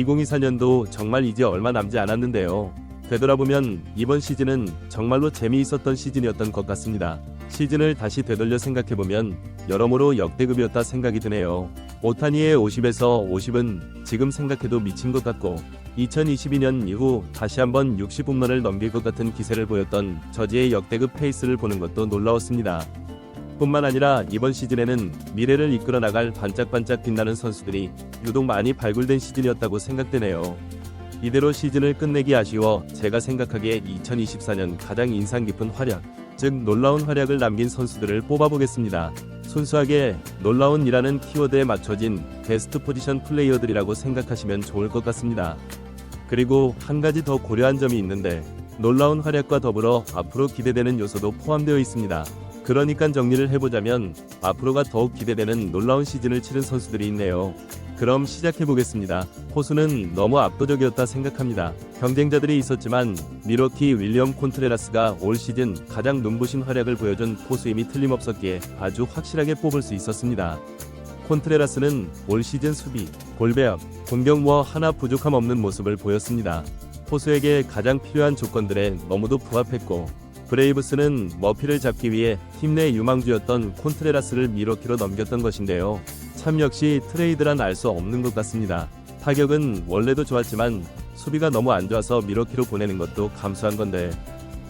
2024년도 정말 이제 얼마 남지 않았는데요. 되돌아보면 이번 시즌은 정말로 재미있었던 시즌이었던 것 같습니다. 시즌을 다시 되돌려 생각해보면 여러모로 역대급이었다 생각이 드네요. 오타니의 50에서 50은 지금 생각해도 미친 것 같고 2022년 이후 다시 한번 60홈런을 넘길 것 같은 기세를 보였던 저지의 역대급 페이스를 보는 것도 놀라웠습니다. 뿐만 아니라 이번 시즌에는 미래를 이끌어 나갈 반짝반짝 빛나는 선수들이 유독 많이 발굴된 시즌이었다고 생각되네요. 이대로 시즌을 끝내기 아쉬워 제가 생각하기에 2024년 가장 인상 깊은 활약, 즉 놀라운 활약을 남긴 선수들을 뽑아보겠습니다. 순수하게 놀라운이라는 키워드에 맞춰진 베스트 포지션 플레이어들이라고 생각하시면 좋을 것 같습니다. 그리고 한 가지 더 고려한 점이 있는데 놀라운 활약과 더불어 앞으로 기대되는 요소도 포함되어 있습니다. 그러니까 정리를 해보자면 앞으로가 더욱 기대되는 놀라운 시즌을 치른 선수들이 있네요. 그럼 시작해보겠습니다. 포수는 너무 압도적이었다 생각합니다. 경쟁자들이 있었지만 미러키 윌리엄 콘트레라스가 올 시즌 가장 눈부신 활약을 보여준 포수임이 틀림없었기에 아주 확실하게 뽑을 수 있었습니다. 콘트레라스는 올 시즌 수비, 골배압, 공격뭐 하나 부족함 없는 모습을 보였습니다. 포수에게 가장 필요한 조건들에 너무도 부합했고 브레이브스는 머피를 잡기 위해 팀 내 유망주였던 콘트레라스를 미러키로 넘겼던 것인데요. 참 역시 트레이드란 알 수 없는 것 같습니다. 타격은 원래도 좋았지만 수비가 너무 안 좋아서 미러키로 보내는 것도 감수한 건데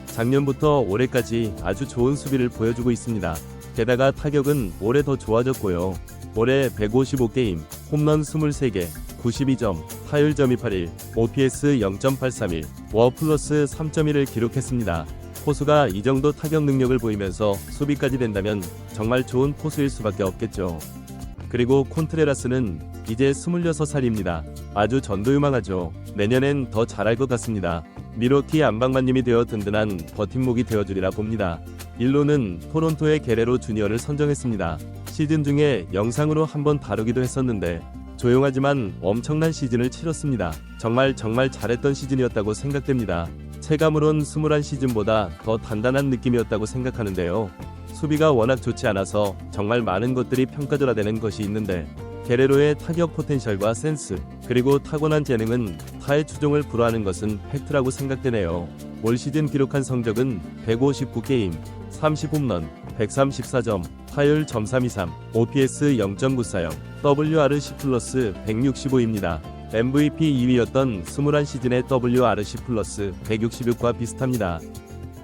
작년부터 올해까지 아주 좋은 수비를 보여주고 있습니다. 게다가 타격은 올해 더 좋아졌고요. 올해 155게임, 홈런 23개, 92점, 타율 .281, OPS 0.831, 워 플러스 3.1을 기록했습니다. 포수가 이 정도 타격 능력을 보이면서 수비까지 된다면 정말 좋은 포수일 수밖에 없겠죠. 그리고 콘트레라스는 이제 26살입니다. 아주 전도유망하죠. 내년엔 더 잘할 것 같습니다. 미러키 안방마님이 되어 든든한 버팀목이 되어주리라 봅니다. 1루는 토론토의 게레로 주니어를 선정했습니다. 시즌 중에 영상으로 한번 다루기도 했었는데 조용하지만 엄청난 시즌을 치렀습니다. 정말 잘했던 시즌이었다고 생각됩니다. 체감으론 21시즌보다 더 단단한 느낌이었다고 생각하는데요. 수비가 워낙 좋지 않아서 정말 많은 것들이 평가절하되는 것이 있는데 게레로의 타격 포텐셜과 센스, 그리고 타고난 재능은 타의 추종을 불허하는 것은 팩트라고 생각되네요. 올 시즌 기록한 성적은 159게임, 30홈런, 134점, 타율 .323, OPS 0.940, WRC 플러스 165입니다. MVP 2위였던 21시즌의 WRC 플러스 166과 비슷합니다.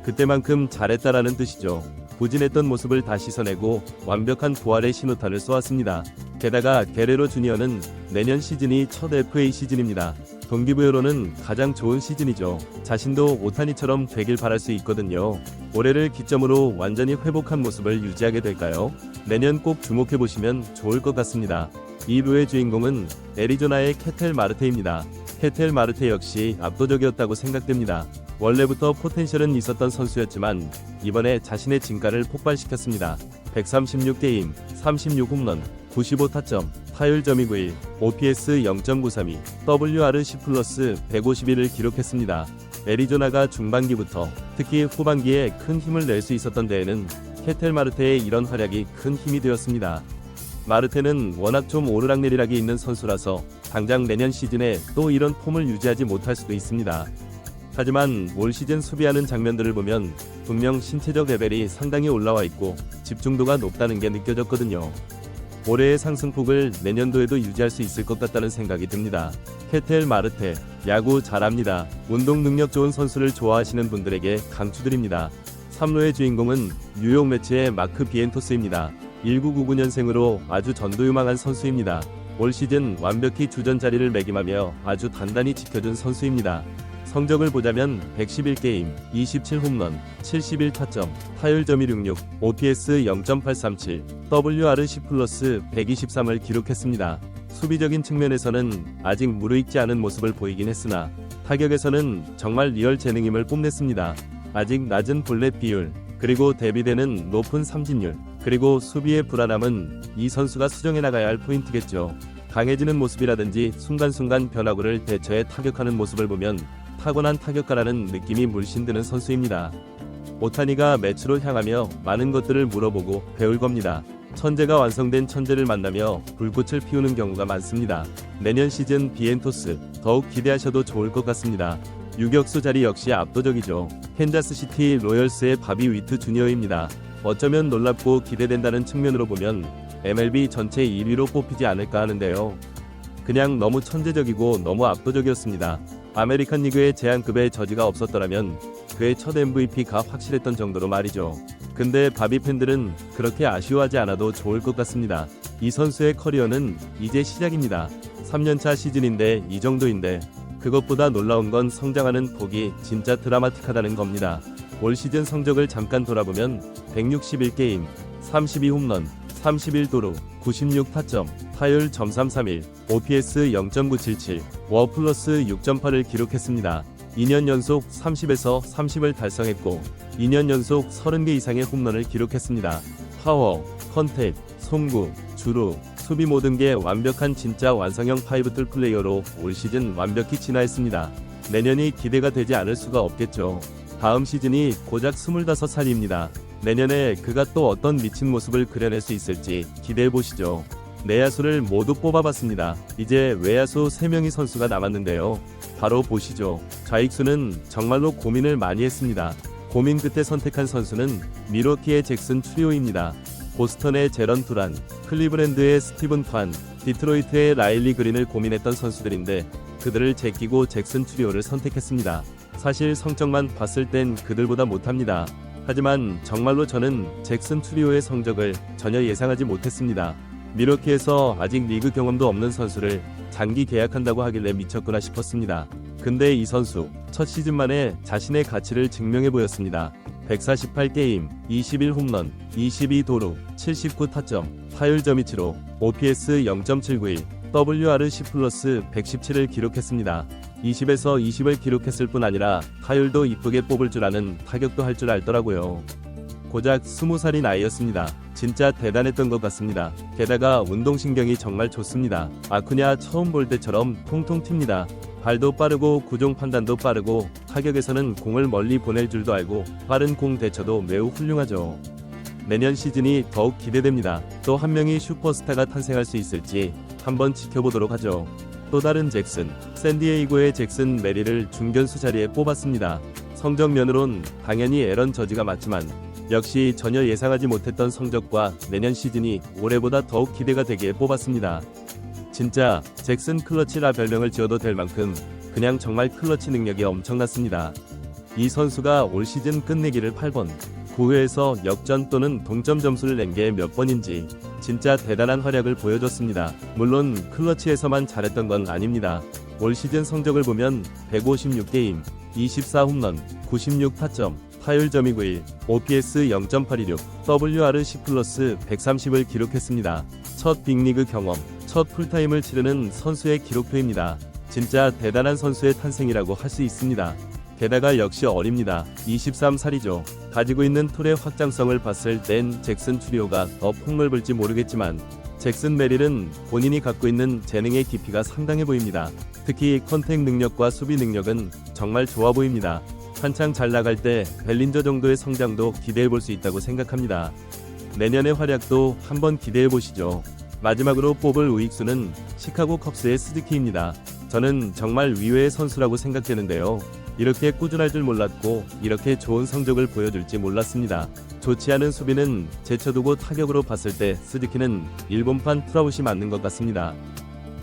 그때만큼 잘했다라는 뜻이죠. 부진했던 모습을 다 씻어내고 완벽한 부활의 신호탄을 쏘았습니다. 게다가 게레로 주니어는 내년 시즌이 첫 FA 시즌입니다. 동기부여로는 가장 좋은 시즌이죠. 자신도 오타니처럼 되길 바랄 수 있거든요. 올해를 기점으로 완전히 회복한 모습을 유지하게 될까요? 내년 꼭 주목해보시면 좋을 것 같습니다. 2부의 주인공은 애리조나의 케텔 마르테입니다. 케텔 마르테 역시 압도적이었다고 생각됩니다. 원래부터 포텐셜은 있었던 선수였지만 이번에 자신의 진가를 폭발시켰습니다. 136게임, 36홈런, 95타점, 타율 .291, OPS 0.932, WRC 플러스 151을 기록했습니다. 애리조나가 중반기부터 특히 후반기에 큰 힘을 낼 수 있었던 데에는 케텔 마르테의 이런 활약이 큰 힘이 되었습니다. 마르테는 워낙 좀 오르락내리락이 있는 선수라서 당장 내년 시즌에 또 이런 폼을 유지하지 못할 수도 있습니다. 하지만 올 시즌 수비하는 장면들을 보면 분명 신체적 레벨이 상당히 올라와 있고 집중도가 높다는 게 느껴졌거든요. 올해의 상승폭을 내년도에도 유지할 수 있을 것 같다는 생각이 듭니다. 케텔 마르테, 야구 잘합니다. 운동 능력 좋은 선수를 좋아하시는 분들에게 강추드립니다. 3루의 주인공은 뉴욕 매츠의 마크 비엔토스입니다. 1999년생으로 아주 전도유망한 선수입니다. 올 시즌 완벽히 주전 자리를 매김하며 아주 단단히 지켜준 선수입니다. 성적을 보자면 111게임, 27홈런, 71타점, 타율 .166, OPS 0.837, WRC 플러스 123을 기록했습니다. 수비적인 측면에서는 아직 무르익지 않은 모습을 보이긴 했으나 타격에서는 정말 리얼 재능임을 뽐냈습니다. 아직 낮은 볼넷 비율, 그리고 대비되는 높은 삼진율, 그리고 수비의 불안함은 이 선수가 수정해 나가야 할 포인트겠죠. 강해지는 모습이라든지 순간순간 변화구를 대처해 타격하는 모습을 보면 타고난 타격가라는 느낌이 물씬 드는 선수입니다. 오타니가 매치로 향하며 많은 것들을 물어보고 배울 겁니다. 천재가 완성된 천재를 만나며 불꽃을 피우는 경우가 많습니다. 내년 시즌 비엔토스 더욱 기대하셔도 좋을 것 같습니다. 유격수 자리 역시 압도적이죠. 캔자스시티 로열스의 바비 위트 주니어입니다. 어쩌면 놀랍고 기대된다는 측면으로 보면 MLB 전체 1위로 뽑히지 않을까 하는데요. 그냥 너무 천재적이고 너무 압도적이었습니다. 아메리칸 리그의 제한급의 저지가 없었더라면 그의 첫 MVP가 확실했던 정도로 말이죠. 근데 바비 팬들은 그렇게 아쉬워하지 않아도 좋을 것 같습니다. 이 선수의 커리어는 이제 시작입니다. 3년차 시즌인데 이 정도인데 그것보다 놀라운 건 성장하는 폭이 진짜 드라마틱하다는 겁니다. 올 시즌 성적을 잠깐 돌아보면 161게임, 32홈런, 31도루, 96타점, 타율 .331, OPS 0.977, 워 플러스 6.8을 기록했습니다. 2년 연속 30에서 30을 달성했고 2년 연속 30개 이상의 홈런을 기록했습니다. 파워, 컨택, 송구, 주루, 수비 모든 게 완벽한 진짜 완성형 5툴 플레이어로 올 시즌 완벽히 진화했습니다. 내년이 기대가 되지 않을 수가 없겠죠. 다음 시즌이 고작 25살입니다. 내년에 그가 또 어떤 미친 모습을 그려낼 수 있을지 기대해보시죠. 내야수를 모두 뽑아봤습니다. 이제 외야수 3명의 선수가 남았는데요. 바로 보시죠. 좌익수는 정말로 고민을 많이 했습니다. 고민 끝에 선택한 선수는 밀워키의 잭슨 추리오입니다. 보스턴의 제런 두란, 클리브랜드의 스티븐 관, 디트로이트의 라일리 그린을 고민했던 선수들인데 그들을 제끼고 잭슨 추리오를 선택했습니다. 사실 성적만 봤을 땐 그들보다 못합니다. 하지만 정말로 저는 잭슨 추리오의 성적을 전혀 예상하지 못했습니다. 밀워키에서 아직 리그 경험도 없는 선수를 장기 계약한다고 하길래 미쳤구나 싶었습니다. 근데 이 선수 첫 시즌 만에 자신의 가치를 증명해 보였습니다. 148게임, 21홈런, 22도루, 79타점, 타율 .275, OPS 0.791, WRC 플러스 117을 기록했습니다. 20에서 20을 기록했을 뿐 아니라 타율도 이쁘게 뽑을 줄 아는 타격도 할 줄 알더라고요. 고작 20살이 나이였습니다. 진짜 대단했던 것 같습니다. 게다가 운동신경이 정말 좋습니다. 아쿠냐 처음 볼 때처럼 통통 튑니다. 발도 빠르고 구종 판단도 빠르고 타격에서는 공을 멀리 보낼 줄도 알고 빠른 공 대처도 매우 훌륭하죠. 내년 시즌이 더욱 기대됩니다. 또 한 명의 슈퍼스타가 탄생할 수 있을지 한번 지켜보도록 하죠. 또 다른 잭슨, 샌디에이고의 잭슨 메리를 중견수 자리에 뽑았습니다. 성적면으론 당연히 에런 저지가 맞지만 역시 전혀 예상하지 못했던 성적과 내년 시즌이 올해보다 더욱 기대가 되기에 뽑았습니다. 진짜 잭슨 클러치라 별명을 지어도 될 만큼 그냥 정말 클러치 능력이 엄청났습니다. 이 선수가 올 시즌 끝내기를 8번, 9회에서 역전 또는 동점 점수를 낸 게 몇 번인지 진짜 대단한 활약을 보여줬습니다. 물론 클러치에서만 잘했던 건 아닙니다. 올 시즌 성적을 보면 156게임, 24홈런, 96타점, 타율 .291, OPS 0.826, WRC 플러스 130을 기록했습니다. 첫 빅리그 경험, 첫 풀타임을 치르는 선수의 기록표입니다. 진짜 대단한 선수의 탄생이라고 할 수 있습니다. 게다가 역시 어립니다. 23살이죠. 가지고 있는 툴의 확장성을 봤을 땐 잭슨 추리오가 더 폭넓을지 모르겠지만 잭슨 메릴은 본인이 갖고 있는 재능의 깊이가 상당해 보입니다. 특히 컨택 능력과 수비 능력은 정말 좋아 보입니다. 한창 잘 나갈 때 벨린저 정도의 성장도 기대해 볼 수 있다고 생각합니다. 내년의 활약도 한번 기대해 보시죠. 마지막으로 뽑을 우익수는 시카고 컵스의 스즈키입니다. 저는 정말 위외의 선수라고 생각되는데요. 이렇게 꾸준할 줄 몰랐고 이렇게 좋은 성적을 보여줄지 몰랐습니다. 좋지 않은 수비는 제쳐두고 타격으로 봤을 때 스즈키는 일본판 트라우시 맞는 것 같습니다.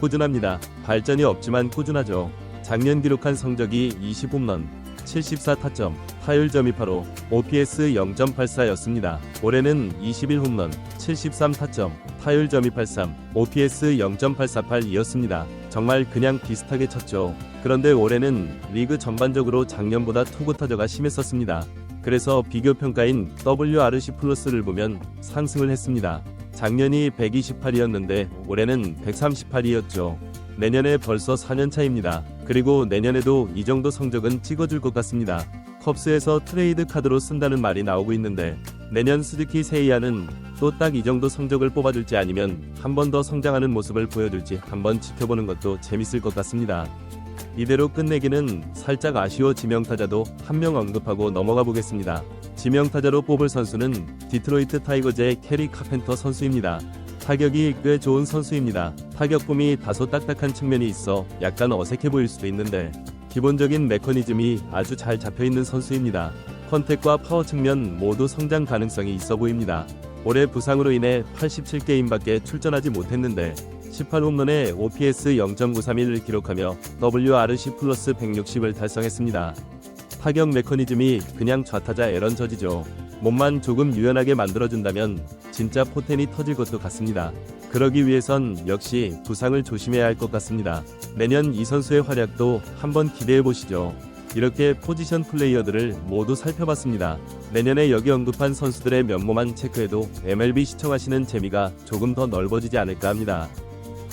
꾸준합니다. 발전이 없지만 꾸준하죠. 작년 기록한 성적이 20홈런, 74타점, 타율 .285, OPS 0.84였습니다. 올해는 21홈런, 73타점, 타율 .283, OPS 0.848이었습니다. 정말 그냥 비슷하게 쳤죠. 그런데 올해는 리그 전반적으로 작년보다 투구 타저가 심했었습니다. 그래서 비교 평가인 WRC 플러스를 보면 상승을 했습니다. 작년이 128이었는데 올해는 138이었죠. 내년에 벌써 4년 차입니다. 그리고 내년에도 이 정도 성적은 찍어줄 것 같습니다. 컵스에서 트레이드 카드로 쓴다는 말이 나오고 있는데 내년 스즈키 세이야는 또 딱 이 정도 성적을 뽑아줄지 아니면 한 번 더 성장하는 모습을 보여줄지 한번 지켜보는 것도 재밌을 것 같습니다. 이대로 끝내기는 살짝 아쉬워 지명타자도 한 명 언급하고 넘어가 보겠습니다. 지명타자로 뽑을 선수는 디트로이트 타이거즈의 캐리 카펜터 선수입니다. 타격이 꽤 좋은 선수입니다. 타격폼이 다소 딱딱한 측면이 있어 약간 어색해 보일 수도 있는데 기본적인 메커니즘이 아주 잘 잡혀있는 선수입니다. 컨택과 파워 측면 모두 성장 가능성이 있어 보입니다. 올해 부상으로 인해 87게임밖에 출전하지 못했는데 18홈런에 OPS 0.931을 기록하며 WRC 플러스 160을 달성했습니다. 타격 메커니즘이 그냥 좌타자 에런 저지죠. 몸만 조금 유연하게 만들어준다면 진짜 포텐이 터질 것도 같습니다. 그러기 위해선 역시 부상을 조심해야 할 것 같습니다. 내년 이 선수의 활약도 한번 기대해보시죠. 이렇게 포지션 플레이어들을 모두 살펴봤습니다. 내년에 여기 언급한 선수들의 면모만 체크해도 MLB 시청하시는 재미가 조금 더 넓어지지 않을까 합니다.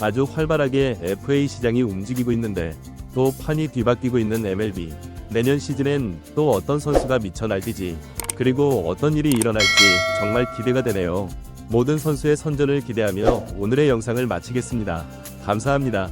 아주 활발하게 FA 시장이 움직이고 있는데 또 판이 뒤바뀌고 있는 MLB. 내년 시즌엔 또 어떤 선수가 미쳐 날뛰지, 그리고 어떤 일이 일어날지 정말 기대가 되네요. 모든 선수의 선전을 기대하며 오늘의 영상을 마치겠습니다. 감사합니다.